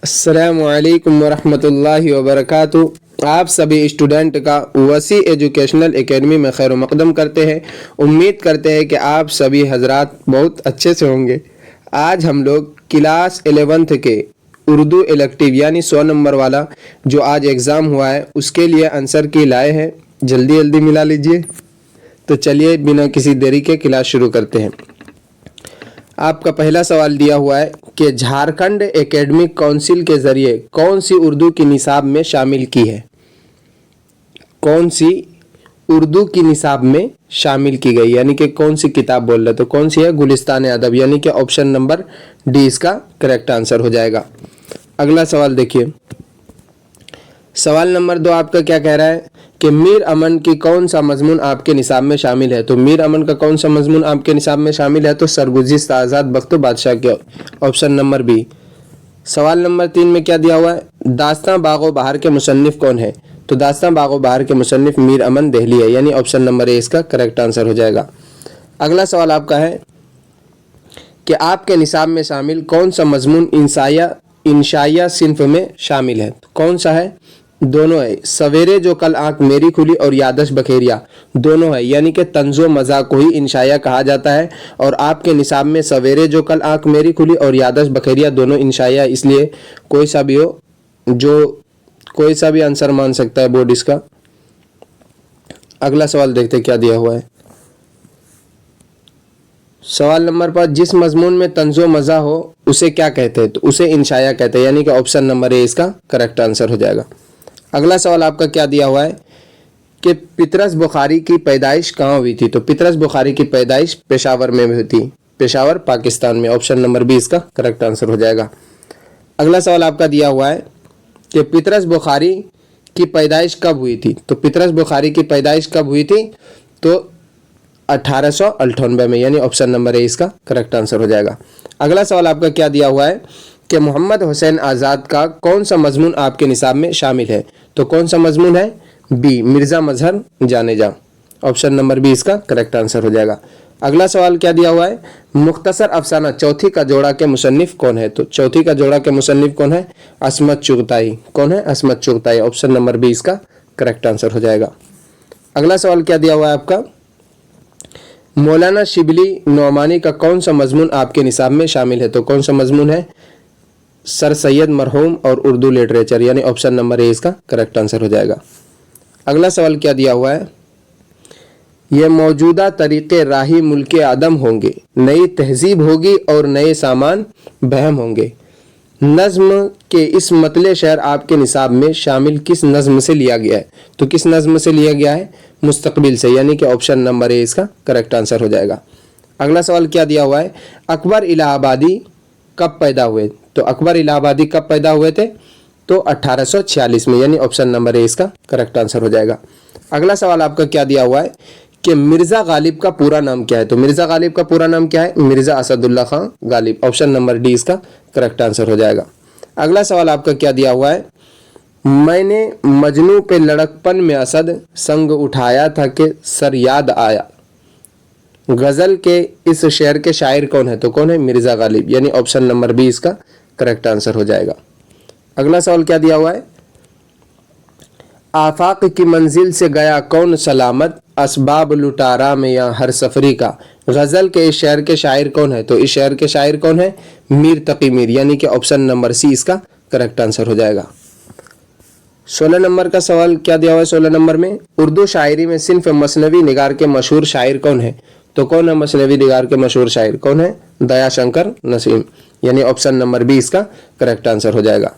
अस्सलामु अलैकुम वरहमतुल्लाहि वबरकातुहू। आप सभी स्टूडेंट का वसी एजुकेशनल एकेडमी में खैर मकदम करते हैं। उम्मीद करते हैं कि आप सभी हजरात बहुत अच्छे से होंगे। आज हम लोग क्लास 11th के उर्दू इलेक्टिव यानी 100 नंबर वाला जो आज एग्ज़ाम हुआ है उसके लिए आंसर की लाए हैं। जल्दी जल्दी मिला लीजिए। तो चलिए बिना किसी देरी के क्लास शुरू करते हैं। आपका पहला सवाल दिया हुआ है कि झारखंड एकेडमिक काउंसिल के ज़रिए कौन सी उर्दू की निसाब में शामिल की है। कौन सी उर्दू की निसाब में शामिल की गई, यानी कि कौन सी किताब बोल रहे, तो कौन सी है? गुलिस्तान अदब, यानी कि ऑप्शन नंबर डी इसका करेक्ट आंसर हो जाएगा। अगला सवाल देखिए। सवाल नंबर 2 आपका क्या कह रहा है कि मीर अमन की कौन सा मजमून आपके निसाब में शामिल है। तो मीर अमन का कौन सा मजमून आपके निसाब में शामिल है? तो सरगुज़िश्त आज़ाद बख्त बादशाह के, ऑप्शन नंबर बी। सवाल नंबर 3 में क्या दिया हुआ है? दास्तां बागो बहार के मुसन्निफ कौन है। तो दास्तां बागो बहार के मुसन्निफ मीर अमन देहली है, यानी ऑप्शन नंबर ए इसका करेक्ट आंसर हो जाएगा। अगला सवाल आपका है कि आपके निसाब में शामिल कौन सा मजमून इंशाया सिन्फ में शामिल है। कौन सा है? दोनों है। सवेरे जो कल आंख मेरी खुली और यादश बखेरिया दोनों है, यानी कि तंजो मज़ा को ही इंशाया कहा जाता है। और आपके निसाब में सवेरे जो कल आंख मेरी खुली और यादश बखेरिया दोनों इंशाया, इसलिए कोई सा भी हो, जो कोई सा भी आंसर मान सकता है बोर्ड इसका। अगला सवाल देखते क्या दिया हुआ है। सवाल नंबर 5, जिस मजमून में तंजो मज़ा हो उसे क्या कहते हैं। तो उसे इंशाया कहते हैं, यानी कि ऑप्शन नंबर ए इसका करेक्ट आंसर हो जाएगा। अगला सवाल आपका क्या दिया हुआ है कि पितरस बुखारी की पैदाइश कहाँ हुई थी। तो पितरस बुखारी की पैदाइश पेशावर में हुई थी, पेशावर पाकिस्तान में, ऑप्शन नंबर बी इसका करेक्ट आंसर हो जाएगा। अगला सवाल आपका दिया हुआ है कि पितरस बुखारी की पैदाइश कब हुई थी। तो पितरस बुखारी की पैदाइश कब हुई थी? तो 1898 में, यानी ऑप्शन नंबर ए इसका करेक्ट आंसर हो जाएगा। अगला सवाल आपका क्या दिया हुआ है कि मोहम्मद हुसैन आज़ाद का कौन सा मजमून आपके निसाब में शामिल है। तो कौन सा मजमून है? बी, मिर्ज़ा मजहर जाने जा, ऑप्शन नंबर बी इसका करेक्ट आंसर हो जाएगा। अगला सवाल क्या दिया हुआ है? मुख्तसर अफसाना चौथी का जोड़ा के मुसन्निफ कौन है। तो चौथी का जोड़ा के मुसन्निफ कौन है? असमत चुगताई। कौन है? असमत चुगताई, ऑप्शन नंबर बी इसका करेक्ट आंसर हो जाएगा। अगला सवाल क्या दिया हुआ है आपका? मौलाना शिबली नौमानी का कौन सा मजमून आपके निसाब में शामिल है। तो कौन सा मजमून है? सर सैयद मरहूम और उर्दू लिटरेचर, यानी ऑप्शन नंबर ए इसका करेक्ट आंसर हो जाएगा। अगला सवाल क्या दिया हुआ है? ये मौजूदा तरीक़े राही मुल्के आदम होंगे, नई तहजीब होगी और नए सामान बहम होंगे। नज़्म के इस मतले शहर आपके निसाब में शामिल किस नज़्म से लिया गया है। तो किस नज़्म से लिया गया है? मुस्तकबिल से, यानी कि ऑप्शन नंबर ए इसका करेक्ट आंसर हो जाएगा। अगला सवाल क्या दिया हुआ है? अकबर इलाहाबादी कब पैदा हुए। तो अकबर इलाहाबादी कब पैदा हुए थे? तो 1846 में, यानी ऑप्शन नंबर ए इसका करेक्ट आंसर हो जाएगा। अगला सवाल आपका क्या दिया हुआ है कि मिर्ज़ा गालिब का पूरा नाम क्या है। तो मिर्ज़ा गालिब का पूरा नाम क्या है? Mirza Asadullah Khan Ghalib, option number D इसका करेक्ट आंसर हो जाएगा। अगला सवाल आपका क्या दिया हुआ है? मैंने मजनू पे लड़कपन में असद संग उठाया था कि सर याद आया। गज़ल के इस शेर के शायर कौन है। तो कौन है? मिर्ज़ा गालिब, यानी ऑप्शन नंबर बी इसका करेक्ट आंसर हो जाएगा। अगला सवाल क्या दिया हुआ है? आफाक की मंजिल से गया कौन सलामत, असबाब लुटारा में या हर सफरी का। गज़ल के इस शेर के शायर कौन है। तो इस शेर के शायर कौन है? मीर तकी मीर, यानी कि ऑप्शन नंबर सी इसका करेक्ट आंसर हो जाएगा। 16 नंबर का सवाल क्या दिया हुआ है? 16 नंबर में उर्दू शायरी में सिन्फ मसनवी निगार के मशहूर शायर कौन है। तो कौन है मसनवी निगार के मशहूर शायर? कौन है? दयाशंकर नसीम, यानी ऑप्शन नंबर बी इसका करेक्ट आंसर हो जाएगा।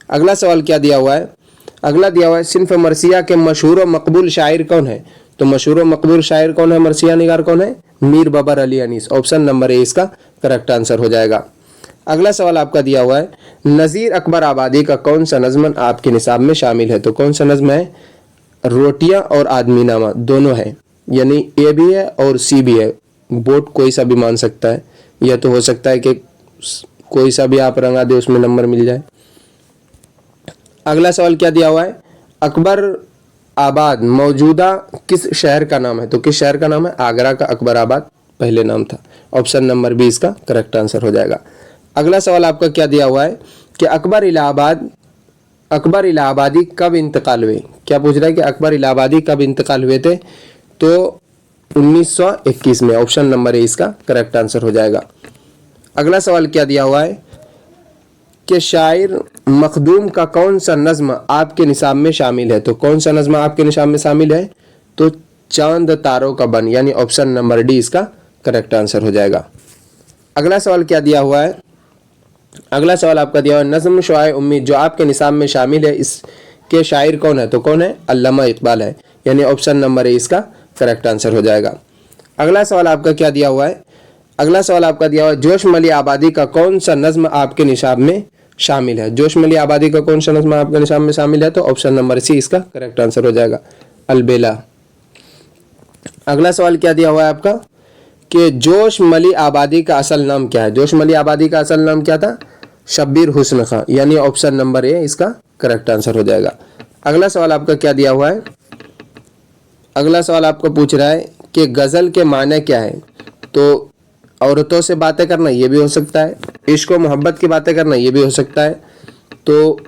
अगला सवाल क्या दिया हुआ है? अगला दिया हुआ है सिन्फ मरसिया के मशहूर व मकबूल शायर कौन है। तो मशहूर व मकबूल शायर कौन है? मरसिया निगार कौन है? Mir Babbar Ali Anis, option number A इसका करेक्ट आंसर हो जाएगा। अगला सवाल आपका दिया हुआ है नज़ीर अकबर आबादी का कौन सा नज़्म आपके निसाब में शामिल है। तो कौन सा नज़्म है? रोटियां और आदमी नामा दोनों है, यानी ए भी है और सी भी है। बोर्ड कोई सा भी मान सकता है, यह तो हो सकता है कि कोई सा भी आप रंगा दे उसमें नंबर मिल जाए। अगला सवाल क्या दिया हुआ है? अकबर आबाद मौजूदा किस शहर का नाम है। तो किस शहर का नाम है? आगरा का अकबर आबाद पहले नाम था, ऑप्शन नंबर बी इसका करेक्ट आंसर हो जाएगा। अगला सवाल आपका क्या दिया हुआ है कि अकबर इलाहाबादी कब इंतकाल हुए। क्या पूछ रहा है कि अकबर इलाहाबादी कब इंतकाल हुए थे, तो 1921 में। ऑप्शन नंबर ए इसका करेक्ट आंसर हो जाएगा। अगला सवाल क्या दिया हुआ है कि शायर मखदूम का कौन सा नज्म आपके निसाब में शामिल है, तो कौन सा नज्म आपके निसाब में शामिल है, तो चांद तारों का बन, यानी ऑप्शन नंबर डी इसका करेक्ट आंसर हो जाएगा। अगला सवाल क्या दिया हुआ है, अगला सवाल आपका दिया हुआ है नज्म शुआए उम्मीद जो आपके निसाब में शामिल है, इसके शायर कौन है, तो कौन है, अल्लामा इकबाल है, यानी ऑप्शन नंबर ए इसका करेक्ट आंसर हो जाएगा। अगला सवाल आपका क्या दिया हुआ है, अगला सवाल आपका दिया हुआ है जोश मली आबादी का कौन सा नज्म आपके निसाब में शामिल है। जोश मली आबादी का कौन सा नज्म आपके निसाब में शामिल है, तो ऑप्शन नंबर सी इसका करेक्ट आंसर हो जाएगा, अलबेला। अगला सवाल क्या दिया हुआ है आपका कि जोश मली आबादी का असल नाम क्या है। जोश मली आबादी का असल नाम क्या था, शब्बीर हुस्न खां, यानी ऑप्शन नंबर ए इसका करेक्ट आंसर हो जाएगा। अगला सवाल आपका क्या दिया हुआ है, अगला सवाल आपको पूछ रहा है कि गज़ल के माने क्या है, तो औरतों से बातें करना ये भी हो सकता है, इश्क और मोहब्बत की बातें करना ये भी हो सकता है, तो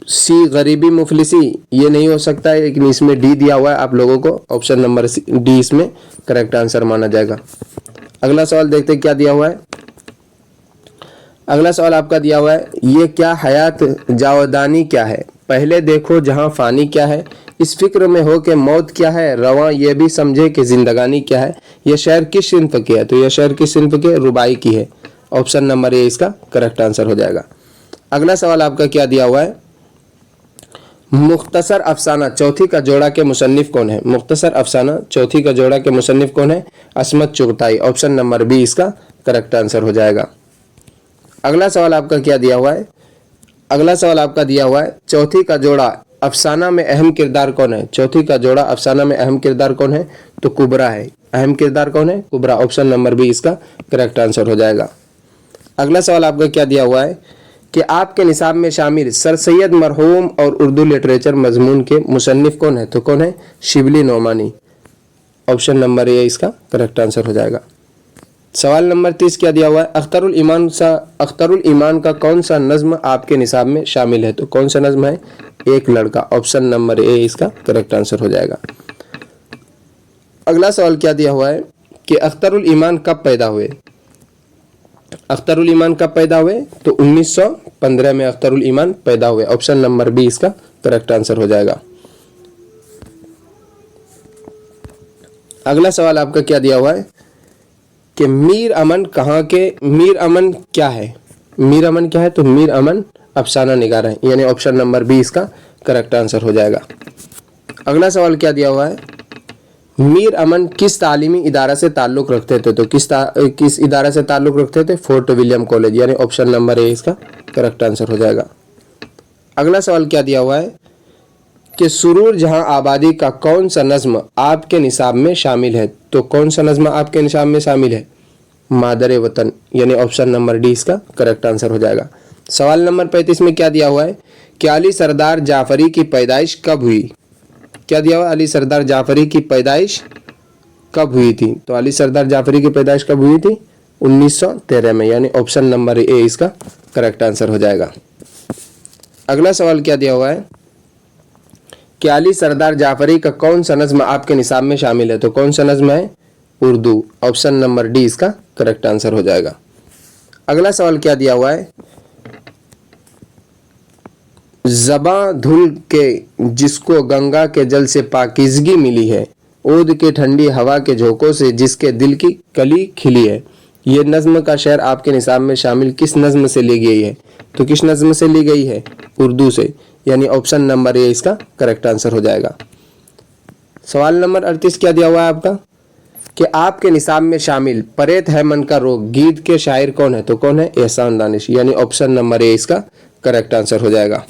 सी गरीबी मुफलिसी ये नहीं हो सकता है, लेकिन इसमें डी दिया हुआ है आप लोगों को, ऑप्शन नंबर डी इसमें करेक्ट आंसर माना जाएगा। अगला सवाल देखते हैं क्या दिया हुआ है, अगला सवाल आपका दिया हुआ है ये क्या हयात जावदानी क्या है, पहले देखो जहां फानी क्या है, इस फिक्र में हो कि मौत क्या है, रवां ये भी समझे कि जिंदगानी क्या है, यह शेर किस सिन्फ की है, तो यह शेर किस सिन्फ के, रुबाई की है, ऑप्शन नंबर ए इसका करेक्ट आंसर हो जाएगा। अगला सवाल आपका क्या दिया हुआ है, मुख्तसर अफसाना चौथी का जोड़ा के मुसन्निफ कौन है। मुख्तसर अफसाना चौथी का जोड़ा के मुसन्निफ कौन है, असमत चुगताई, ऑप्शन नंबर बी इसका करेक्ट आंसर हो जाएगा। अगला सवाल आपका क्या दिया हुआ है, अगला सवाल आपका दिया हुआ है चौथी का जोड़ा अफसाना में अहम किरदार कौन है। चौथी का जोड़ा अफसाना में अहम किरदार कौन है, तो कुबरा है, अहम किरदार कौन है, कुबरा, ऑप्शन नंबर बी इसका करेक्ट आंसर हो जाएगा। अगला सवाल आपका क्या दिया हुआ है कि आपके निसाब में शामिल सर सैयद मरहूम और उर्दू लिटरेचर मजमून के मुसन्निफ कौन है, तो कौन है, Shibli Nomani, option number A इसका करेक्ट आंसर हो जाएगा। सवाल नंबर 30 क्या दिया हुआ है, अख्तरुल ईमान का कौन सा नज्म आपके निसाब में शामिल है, तो कौन सा नज्म है, एक लड़का, ऑप्शन नंबर ए इसका करेक्ट आंसर हो जाएगा। अगला सवाल क्या दिया हुआ है कि अख्तरुल ईमान कब पैदा हुए। अख्तरुल ईमान कब पैदा हुए, तो 1915 में अख्तरुल ईमान पैदा हुए, ऑप्शन नंबर बी इसका करेक्ट आंसर हो जाएगा। अगला सवाल आपका क्या दिया हुआ है कि मीर अमन कहाँ के, मीर अमन क्या है, मीर अमन क्या है, तो मीर अमन अफसाना निगार है, यानी ऑप्शन नंबर बी इसका करेक्ट आंसर हो जाएगा। अगला सवाल क्या दिया हुआ है, मीर अमन किस तालीमी इदारा से ताल्लुक़ रखते थे, तो किस इदारा से ताल्लुक़ रखते थे, फोर्ट विलियम कॉलेज, यानी ऑप्शन नंबर ए इसका करेक्ट आंसर हो जाएगा। अगला सवाल क्या दिया हुआ है कि सुरूर जहां आबादी का कौन सा नज्म आपके निसाब में शामिल है, तो कौन सा नज्म आपके निसाब में शामिल है, मादर वतन, यानी ऑप्शन नंबर डी इसका करेक्ट आंसर हो जाएगा। सवाल नंबर 35 में क्या दिया हुआ है कि अली सरदार जाफरी की पैदाइश कब हुई। क्या दिया हुआ, अली सरदार जाफरी की पैदाइश कब हुई थी, तो अली सरदार जाफरी की पैदाइश कब हुई थी, 1913 में, यानी ऑप्शन नंबर ए इसका करेक्ट आंसर हो जाएगा। अगला सवाल क्या दिया हुआ है कि अली सरदार जाफरी का कौन सा नज्म आपके निसाब में शामिल है, तो कौन सा नज्म है, उर्दू, ऑप्शन नंबर डी इसका करेक्ट आंसर हो जाएगा। अगला सवाल क्या दिया हुआ है, ज़बां धुल के जिसको गंगा के जल से पाकीज़गी मिली है, ओद के ठंडी हवा के झोंकों से जिसके दिल की कली खिली है, ये नज्म का शेर आपके निसाब में शामिल किस नज्म से ली गई है, तो किस नज्म से ली गई है, उर्दू से, यानी ऑप्शन नंबर ए इसका करेक्ट आंसर हो जाएगा। सवाल नंबर 38 क्या दिया हुआ है आपका कि आपके निसाब में शामिल परेत है मन का रोग गीत के शायर कौन है, तो कौन है, एहसान दानिश, यानी ऑप्शन नंबर ए इसका करेक्ट आंसर हो जाएगा।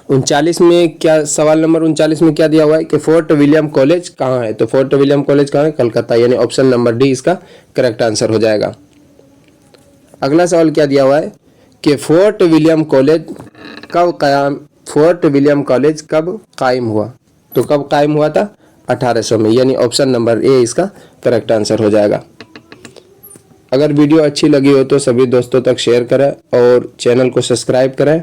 39 में क्या, सवाल नंबर 39 में क्या दिया हुआ है कि फोर्ट विलियम कॉलेज कहाँ है, तो फोर्ट विलियम कॉलेज कहाँ है, कलकत्ता, यानी ऑप्शन नंबर डी इसका करेक्ट आंसर हो जाएगा। अगला सवाल क्या दिया हुआ है कि फोर्ट विलियम कॉलेज कब कायम हुआ, तो कब कायम हुआ था, 1800 में, यानी ऑप्शन नंबर ए इसका करेक्ट आंसर हो जाएगा। اگر ویڈیو اچھی لگی ہو تو سبھی دوستوں تک شیئر کریں اور چینل کو سبسکرائب کریں.